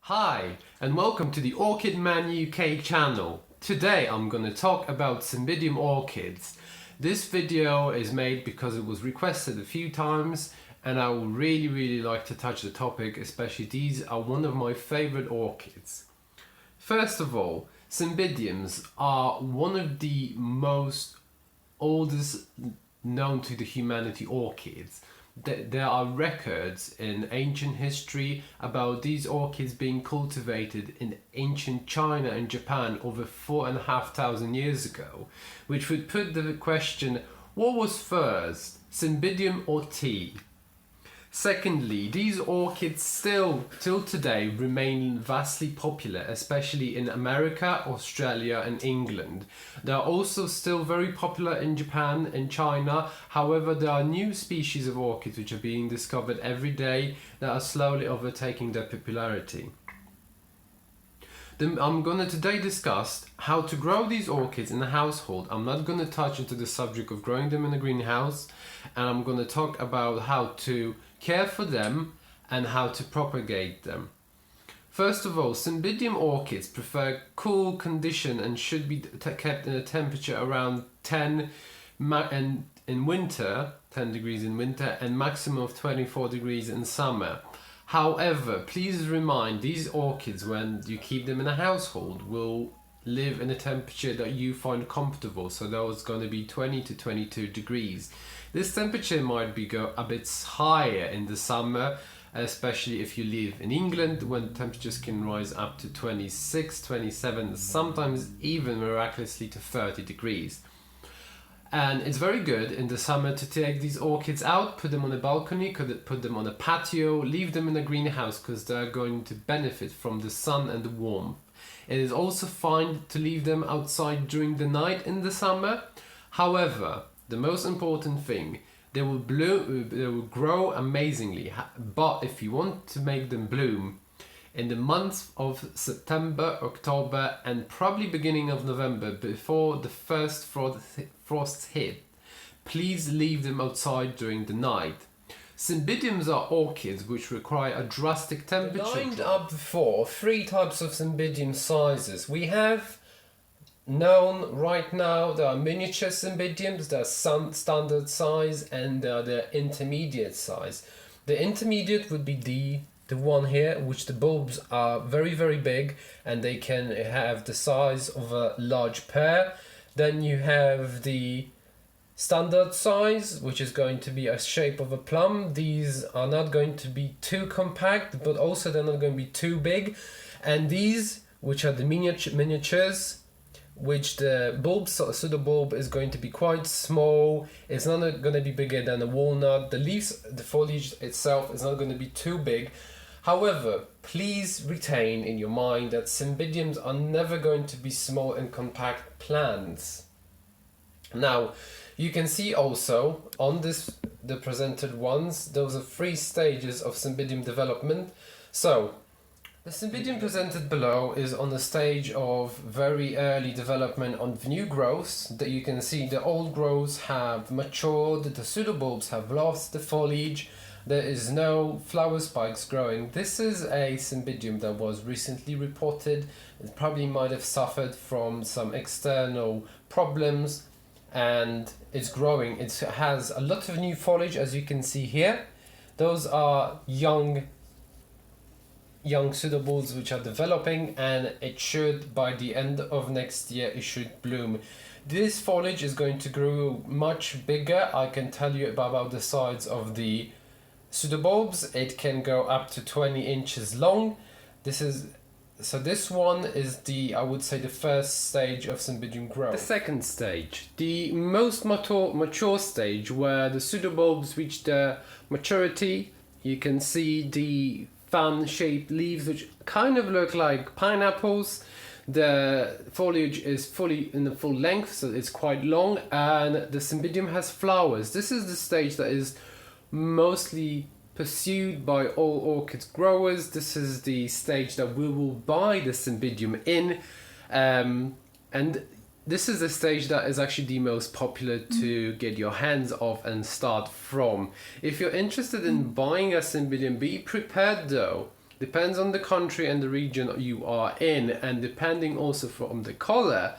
Hi, and welcome to the Orchid Man UK channel. Today I'm going to talk about Cymbidium orchids. This video is made because it was requested a few times and I would really like to touch the topic, especially these are one of my favorite orchids. First of all, Cymbidiums are one of the most oldest known to the humanity orchids. There are records in ancient history about these orchids being cultivated in ancient China and Japan over 4,500 years ago, which would put the question, what was first, Cymbidium or tea? Secondly, these orchids still, till today, remain vastly popular, especially in America, Australia and England. They are also still very popular in Japan and China. However, there are new species of orchids which are being discovered every day that are slowly overtaking their popularity. I'm going to today discuss how to grow these orchids in a household. I'm not going to touch into the subject of growing them in a greenhouse, and I'm going to talk about how to care for them and how to propagate them. First of all, Cymbidium orchids prefer cool condition and should be kept in a temperature around 10 and in winter, 10 degrees in winter, and maximum of 24 degrees in summer. However, please remind these orchids, when you keep them in a household, will live in a temperature that you find comfortable. So that was going to be 20 to 22 degrees. This temperature might be go a bit higher in the summer, especially if you live in England, when temperatures can rise up to 26, 27, sometimes even miraculously to 30 degrees. And it's very good in the summer to take these orchids out, put them on a balcony, put them on a patio, leave them in a greenhouse because they're going to benefit from the sun and the warmth. It is also fine to leave them outside during the night in the summer. However, the most important thing, they will bloom, they will grow amazingly. But if you want to make them bloom in the months of September, October, and probably beginning of November, before the first frosts hit, please leave them outside during the night. Cymbidiums are orchids which require a drastic temperature. Lined up before, three types of Cymbidium sizes. We have known right now there are miniature Cymbidiums, there are standard size, and there are the intermediate size. The intermediate would be the one here, which the bulbs are very big and they can have the size of a large pear. Then you have the standard size, which is going to be a shape of a plum. These are not going to be too compact, but also they're not going to be too big. And these, which are the miniatures, which the bulb, pseudobulb, is going to be quite small. It's not going to be bigger than a walnut. The leaves, the foliage itself is not going to be too big. However, please retain in your mind that Cymbidiums are never going to be small and compact plants. Now, you can see also on the presented ones, those are 3 stages of Cymbidium development. So, the Cymbidium presented below is on the stage of very early development on new growths. That you can see the old growths have matured, the pseudobulbs have lost the foliage, there is no flower spikes growing. This is a Cymbidium that was recently reported. It probably might have suffered from some external problems and it's growing. It has a lot of new foliage, as you can see here. Those are young pseudobulbs which are developing, and it should, by the end of next year, it should bloom. This foliage is going to grow much bigger. I can tell you about the size of the pseudobulbs. It can go up to 20 inches long. This one is I would say the first stage of Cymbidium growth. The second stage, the most mature stage, where the pseudobulbs reach their maturity. You can see the fan-shaped leaves which kind of look like pineapples. The foliage is fully in the full length, so it's quite long, and the Cymbidium has flowers. This is the stage that is mostly pursued by all orchid growers. This is the stage that we will buy the Cymbidium in, and this is the stage that is actually the most popular to get your hands off and start from. If you're interested in buying a Cymbidium, be prepared though Depends on the country and the region you are in, and depending also from the color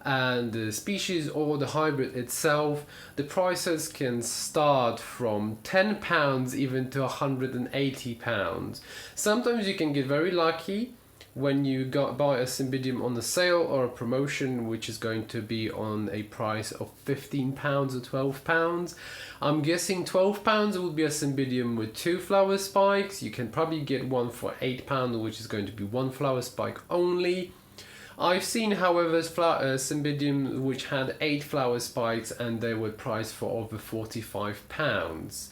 and the species or the hybrid itself, the prices can start from £10 even to £180. Sometimes you can get very lucky when you buy a Cymbidium on a sale or a promotion, which is going to be on a price of £15 or £12. I'm guessing £12 will be a Cymbidium with 2 flower spikes. You can probably get one for £8, which is going to be 1 flower spike only. I've seen, however, Cymbidium which had 8 flower spikes and they were priced for over £45.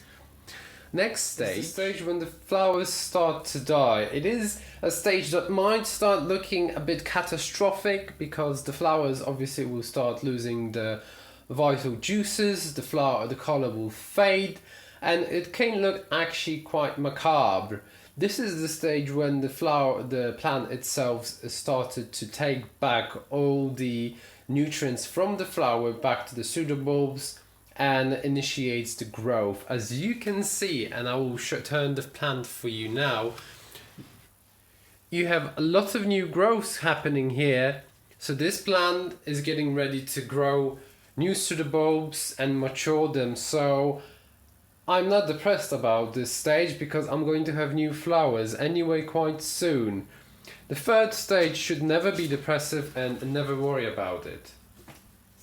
Next stage, is the stage when the flowers start to die. It is a stage that might start looking a bit catastrophic because the flowers obviously will start losing the vital juices, the color will fade, and it can look actually quite macabre. This is the stage when the plant itself started to take back all the nutrients from the flower back to the pseudobulbs and initiates the growth. As you can see, and I will turn the plant for you now, you have a lot of new growths happening here. So this plant is getting ready to grow new pseudobulbs and mature them. So I'm not depressed about this stage because I'm going to have new flowers anyway quite soon. The third stage should never be depressive and never worry about it.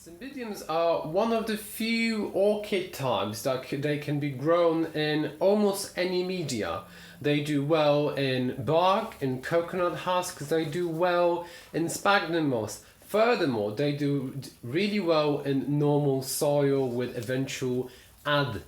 Cymbidiums are one of the few orchid types that they can be grown in almost any media. They do well in bark, in coconut husks, they do well in sphagnum moss. Furthermore, they do really well in normal soil with eventual add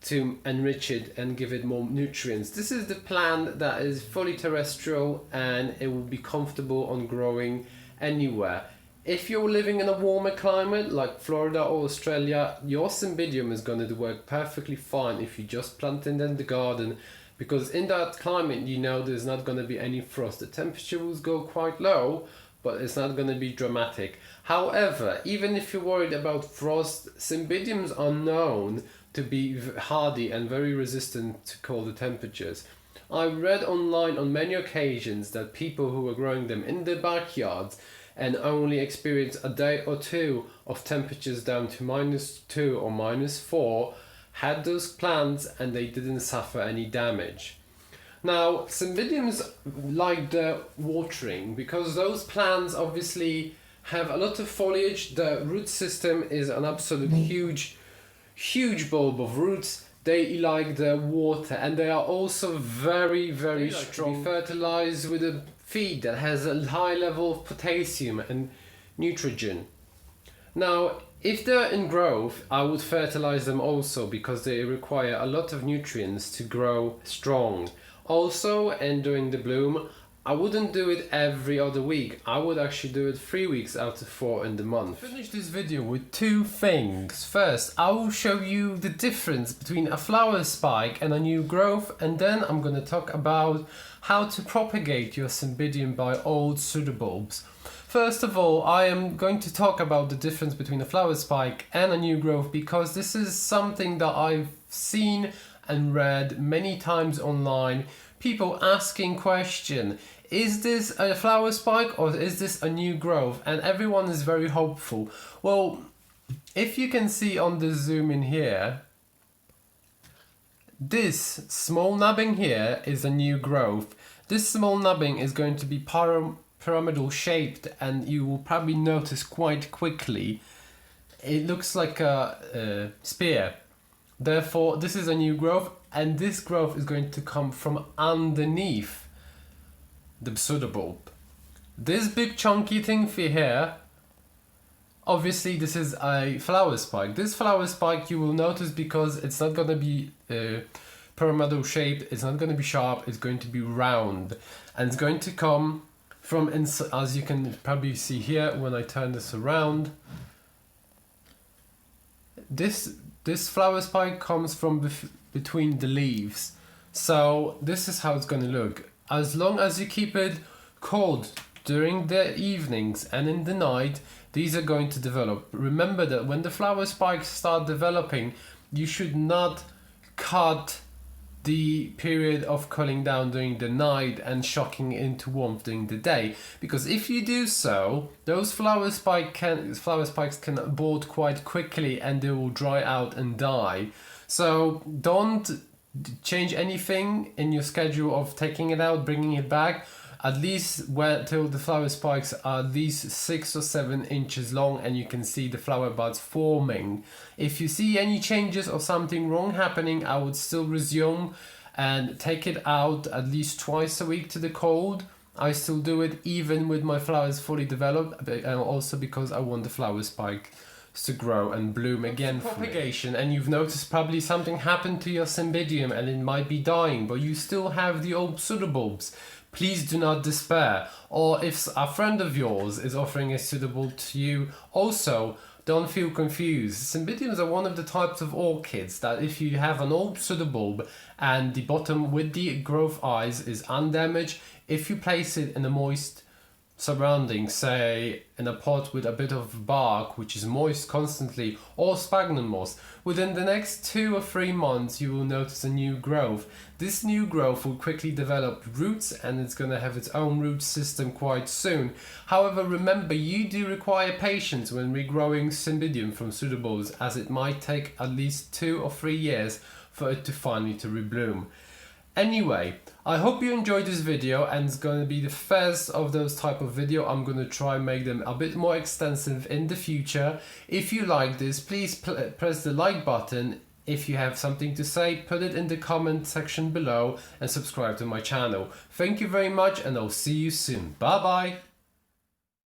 to enrich it and give it more nutrients. This is the plant that is fully terrestrial and it will be comfortable on growing anywhere. If you're living in a warmer climate like Florida or Australia, your Cymbidium is going to work perfectly fine if you just plant it in the garden, because in that climate you know there's not going to be any frost. The temperature will go quite low, but it's not going to be dramatic. However, even if you're worried about frost, Cymbidiums are known to be hardy and very resistant to colder temperatures. I read online on many occasions that people who were growing them in their backyards and only experience a day or two of temperatures down to -2 or -4 had those plants and they didn't suffer any damage. Now, Cymbidiums like the watering because those plants obviously have a lot of foliage. The root system is an absolute huge bulb of roots. They like the water and they are also very strong. Fertilized with a feed that has a high level of potassium and nitrogen. Now, if they're in growth, I would fertilize them also because they require a lot of nutrients to grow strong. Also, and during the bloom, I wouldn't do it every other week. I would actually do it 3 weeks out of 4 in the month. Finish this video with 2 things. First, I will show you the difference between a flower spike and a new growth, and then I'm going to talk about how to propagate your Cymbidium by old pseudobulbs. First of all, I am going to talk about the difference between a flower spike and a new growth because this is something that I've seen and read many times online. People asking question, is this a flower spike or is this a new growth? And everyone is very hopeful. Well, if you can see on the zoom in here, this small nubbing here is a new growth. This small nubbing is going to be pyramidal shaped and you will probably notice quite quickly it looks like a spear. Therefore, this is a new growth, and this growth is going to come from underneath the pseudobulb. This big chunky thing here, obviously this is a flower spike. This flower spike you will notice because it's not going to be pyramidal shaped, it's not going to be sharp, it's going to be round. And it's going to come from inside, as you can probably see here when I turn this around. This flower spike comes from between the leaves. So this is how it's going to look. As long as you keep it cold during the evenings and in the night, these are going to develop. Remember that when the flower spikes start developing, you should not cut the period of cooling down during the night and shocking into warmth during the day, because if you do so, those flower spikes can abort quite quickly and they will dry out and die. So don't change anything in your schedule of taking it out, bringing it back. At least wait till the flower spikes are at least 6 or 7 inches long and you can see the flower buds forming. If you see any changes or something wrong happening, I would still resume and take it out at least twice a week to the cold. I still do it even with my flowers fully developed, and also because I want the flower spike to grow and bloom again. Propagation, and you've noticed probably something happened to your Cymbidium and it might be dying, but you still have the old pseudobulbs. Please do not despair. Or if a friend of yours is offering a pseudobulb to you, also don't feel confused. Cymbidiums are one of the types of orchids that if you have an old pseudobulb and the bottom with the growth eyes is undamaged, if you place it in a moist surrounding, say in a pot with a bit of bark which is moist constantly, or sphagnum moss, within the next 2 or 3 months you will notice a new growth. This new growth will quickly develop roots and it's going to have its own root system quite soon. However, remember, you do require patience when regrowing Cymbidium from pseudobulbs, as it might take at least 2 or 3 years for it to finally to rebloom. Anyway, I hope you enjoyed this video, and it's going to be the first of those type of video. I'm going to try and make them a bit more extensive in the future. If you like this, please press the like button. If you have something to say, put it in the comment section below and subscribe to my channel. Thank you very much and I'll see you soon. Bye bye.